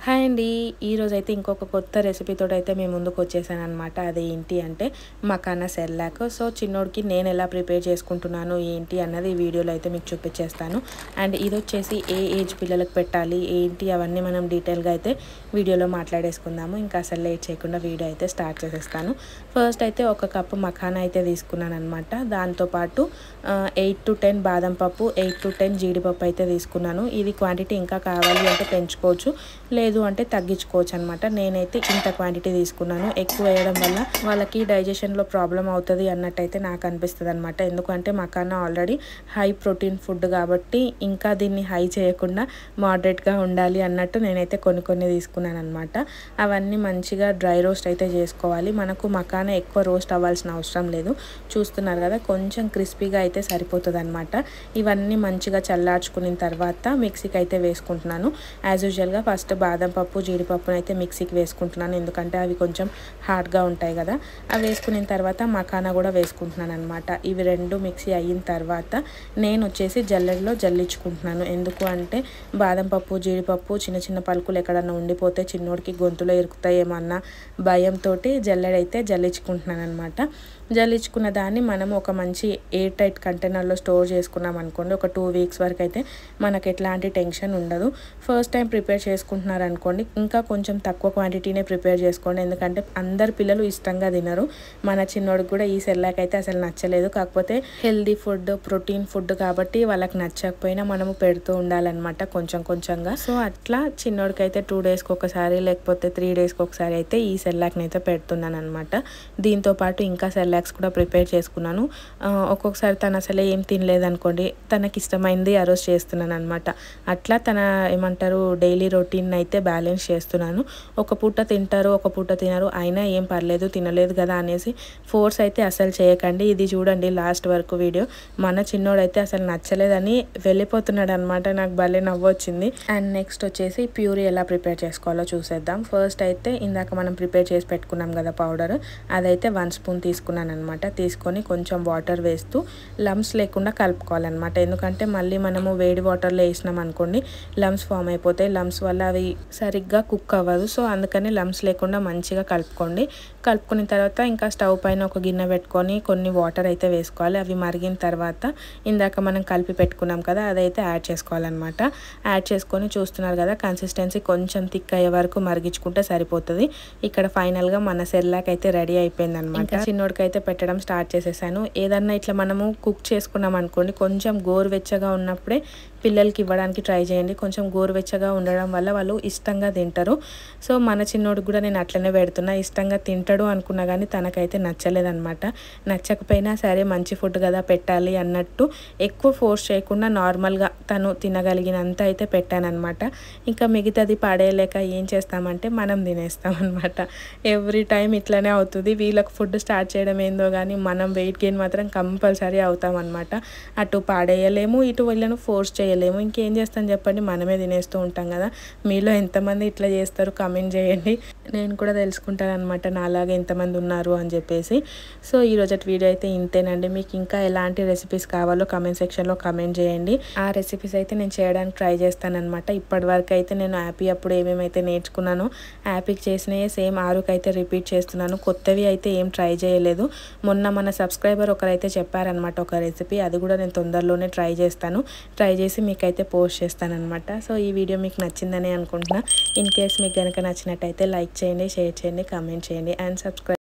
Hi అండి. ఈరోజైతే ఇంకొక కొత్త రెసిపీతో అయితే మేము ముందుకు వచ్చేసాను అనమాట. అది ఏంటి అంటే మకానా సెర్లాక్. సో చిన్నోడికి నేను ఎలా ప్రిపేర్ చేసుకుంటున్నాను ఏంటి అన్నది ఈ వీడియోలో అయితే మీకు చూపించేస్తాను. అండ్ ఇది వచ్చేసి ఏ ఏజ్ పిల్లలకు పెట్టాలి ఏంటి అవన్నీ మనం డీటెయిల్గా అయితే వీడియోలో మాట్లాడేసుకుందాము. ఇంకా అసలు లేట్ చేయకుండా వీడియో అయితే స్టార్ట్ చేసేస్తాను. ఫస్ట్ అయితే ఒక కప్పు మకానా అయితే తీసుకున్నాను అనమాట. దాంతోపాటు 8 to 10 బాదం పప్పు, 8 to 10 జీడిపప్పు అయితే తీసుకున్నాను. ఇది క్వాంటిటీ ఇంకా కావాలి అంటే పెంచుకోవచ్చు, లేదు అంటే తగ్గించుకోవచ్చు అనమాట. నేనైతే ఇంత క్వాంటిటీ తీసుకున్నాను. ఎక్కువ వేయడం వల్ల వాళ్ళకి డైజెషన్లో ప్రాబ్లం అవుతుంది అన్నట్టయితే నాకు అనిపిస్తుంది అనమాట. ఎందుకంటే makhana already high protein food కాబట్టి ఇంకా దీన్ని హై చేయకుండా మోడరేట్గా ఉండాలి అన్నట్టు నేనైతే కొన్ని తీసుకున్నాను అనమాట. అవన్నీ మంచిగా డ్రై రోస్ట్ అయితే చేసుకోవాలి. మనకు మకానా ఎక్కువ రోస్ట్ అవ్వాల్సిన అవసరం లేదు. చూస్తున్నారు కదా, కొంచెం క్రిస్పీగా అయితే సరిపోతుంది అనమాట. ఇవన్నీ మంచిగా చల్లార్చుకున్న తర్వాత మిక్సీకి అయితే వేసుకుంటున్నాను. యాజ్ యూజువల్గా ఫస్ట్ బాదం పప్పు జీడిపప్పును అయితే మిక్సీకి వేసుకుంటున్నాను, ఎందుకంటే అవి కొంచెం హార్డ్గా ఉంటాయి కదా. అవి వేసుకున్న తర్వాత మకానా కూడా వేసుకుంటున్నాను అనమాట. ఇవి రెండు మిక్సీ అయిన తర్వాత నేను వచ్చేసి జల్లెడలో జల్లించుకుంటున్నాను. ఎందుకు అంటే బాదం పప్పు జీడిపప్పు చిన్న పలుకులు ఎక్కడన్నా ఉండిపోతే చిన్నోడికి గొంతులో ఇరుకుతాయేమో అన్న భయంతో జల్లెడైతే జల్లించుకుంటున్నాను అనమాట. జల్లించుకున్న దాన్ని మనం ఒక మంచి ఎయిర్ టైట్ కంటైనర్లో స్టోర్ చేసుకున్నాం అనుకోండి, ఒక 2 weeks వరకు అయితే మనకు ఎట్లాంటి టెన్షన్ ఉండదు. ఫస్ట్ టైం ప్రిపేర్ చేసుకుంటున్నారు అనుకోండి, ఇంకా కొంచెం తక్కువ క్వాంటిటీనే ప్రిపేర్ చేసుకోండి. ఎందుకంటే అందరు పిల్లలు ఇష్టంగా తినరు. మన చిన్నోడికి కూడా ఈ సెర్లాక్ అయితే అసలు నచ్చలేదు. కాకపోతే హెల్దీ ఫుడ్, ప్రోటీన్ ఫుడ్ కాబట్టి వాళ్ళకి నచ్చకపోయినా మనము పెడుతూ ఉండాలన్నమాట కొంచెంగా. సో అట్లా చిన్నోడికి అయితే 2 daysకి ఒకసారి లేకపోతే 3 daysకి ఒకసారి అయితే ఈ సెర్లాక్ని అయితే పెడుతున్నాను అనమాట. దీంతో పాటు ఇంకా సెర్లాక్స్ కూడా ప్రిపేర్ చేసుకున్నాను. ఒక్కొక్కసారి తను అసలే ఏం తినలేదనుకోండి, తనకి ఇష్టమైంది ఆ రోజు చేస్తున్నాను అనమాట. అట్లా తన ఏమంటారు డైలీ రొటీన్ అయితే బ్యాలెన్స్ చేస్తున్నాను. ఒక పూట తింటారు, ఒక పూట తినరు, అయినా ఏం పర్లేదు తినలేదు కదా అనేసి ఫోర్స్ అయితే అసలు చేయకండి. ఇది చూడండి లాస్ట్ వరకు వీడియో. మన చిన్నోడైతే అసలు నచ్చలేదని వెళ్ళిపోతున్నాడు అనమాట. నాకు భలే నవ్వొచ్చింది. అండ్ నెక్స్ట్ వచ్చేసి ప్యూరీ ఎలా ప్రిపేర్ చేసుకోవాలో చూసేద్దాం. ఫస్ట్ అయితే ఇందాక మనం ప్రిపేర్ చేసి పెట్టుకున్నాం కదా పౌడర్, అదైతే 1 spoon తీసుకున్నాను అనమాట. తీసుకొని కొంచెం వాటర్ వేస్తూ లమ్స్ లేకుండా కలుపుకోవాలన్నమాట. ఎందుకంటే మళ్ళీ మనము వేడి వాటర్లో వేసినాం అనుకోండి లమ్స్ ఫామ్ అయిపోతాయి. లమ్స్ వల్ల అవి సరిగ్గా కుక్ అవ్వదు. సో అందుకని లమ్స్ లేకుండా మంచిగా కలుపుకోండి. కలుపుకున్న తర్వాత ఇంకా స్టవ్ పైన ఒక గిన్నె పెట్టుకొని కొన్ని వాటర్ అయితే వేసుకోవాలి. అవి మరిగిన తర్వాత ఇందాక మనం కలిపి పెట్టుకున్నాం కదా అదైతే యాడ్ చేసుకోవాలన్నమాట. యాడ్ చేసుకొని చూస్తున్నారు కదా, కన్సిస్టెన్సీ కొంచెం థిక్ అయ్యే వరకు మరిగించుకుంటే సరిపోతుంది. ఇక్కడ ఫైనల్గా మన సెర్లాక్ అయితే రెడీ అయిపోయింది అనమాట. చిన్నోడికి అయితే పెట్టడం స్టార్ట్ చేసేసాను. ఏదన్నా ఇట్లా మనము కుక్ చేసుకున్నాం అనుకోండి, కొంచెం గోరువెచ్చగా ఉన్నప్పుడే పిల్లలకి ఇవ్వడానికి ట్రై చేయండి. కొంచెం గోరువెచ్చగా ఉండడం వల్ల వాళ్ళు ఇష్టంగా తింటారు. సో మన చిన్నోడికి కూడా నేను అట్లనే పెడుతున్నా. ఇష్టంగా తింటాడు అనుకున్నా కానీ తనకైతే నచ్చలేదన్నమాట. నచ్చకపోయినా సరే మంచి ఫుడ్ కదా పెట్టాలి అన్నట్టు ఎక్కువ ఫోర్స్ చేయకుండా నార్మల్గా తను తినగలిగినంత అయితే పెట్టానన్నమాట. ఇంకా మిగతాది పడేయలేక ఏం చేస్తామంటే మనం తినేస్తాం అనమాట. ఎవ్రీ టైం ఇట్లనే అవుతుంది. వీళ్ళకి ఫుడ్ స్టార్ట్ చేయడం ఏందో కానీ మనం వెయిట్ గెయిన్ మాత్రం కంపల్సరీ అవుతాం అనమాట. అటు పాడేయలేము, ఇటు వీళ్ళను ఫోర్స్ చేయలేము. ఇంకేం చేస్తాను చెప్పండి, మనమే తినేస్తూ ఉంటాం కదా. మీలో ఎంతమంది ఇట్లా చేస్తారు కామెంట్ చేయండి, నేను కూడా తెలుసుకుంటాను అనమాట నాలాగా ఎంతమంది ఉన్నారు అని చెప్పేసి. సో ఈరోజు వీడియో అయితే ఇంతేనండి. మీకు ఇంకా ఎలాంటి రెసిపీస్ కావాలో కామెంట్ సెక్షన్లో కామెంట్ చేయండి. ఆ రెసిపీస్ అయితే నేను చేయడానికి ట్రై చేస్తానమాట. ఇప్పటి వరకు అయితే నేను యాపీ అప్పుడు ఏమేమైతే నేర్చుకున్నానో యాపీకి చేసినవి సేమ్ ఆరుకి అయితే రిపీట్ చేస్తున్నాను. కొత్తవి అయితే ఏం ట్రై చేయలేదు. మొన్న మన సబ్స్క్రైబర్ ఒకరైతే చెప్పారనమాట ఒక రెసిపీ, అది కూడా నేను తొందరలోనే ట్రై చేస్తాను. ట్రై చేసి మీకైతే పోస్ట్ చేస్తానమాట. సో ఈ వీడియో మీకు నచ్చిందని అనుకుంటున్నా. ఇన్ కేస్ మీకు కనుక నచ్చినట్టయితే లైక్ చేయండి, షేర్ చేయండి, కామెంట్ చేయండి అండ్ సబ్స్క్రైబ్.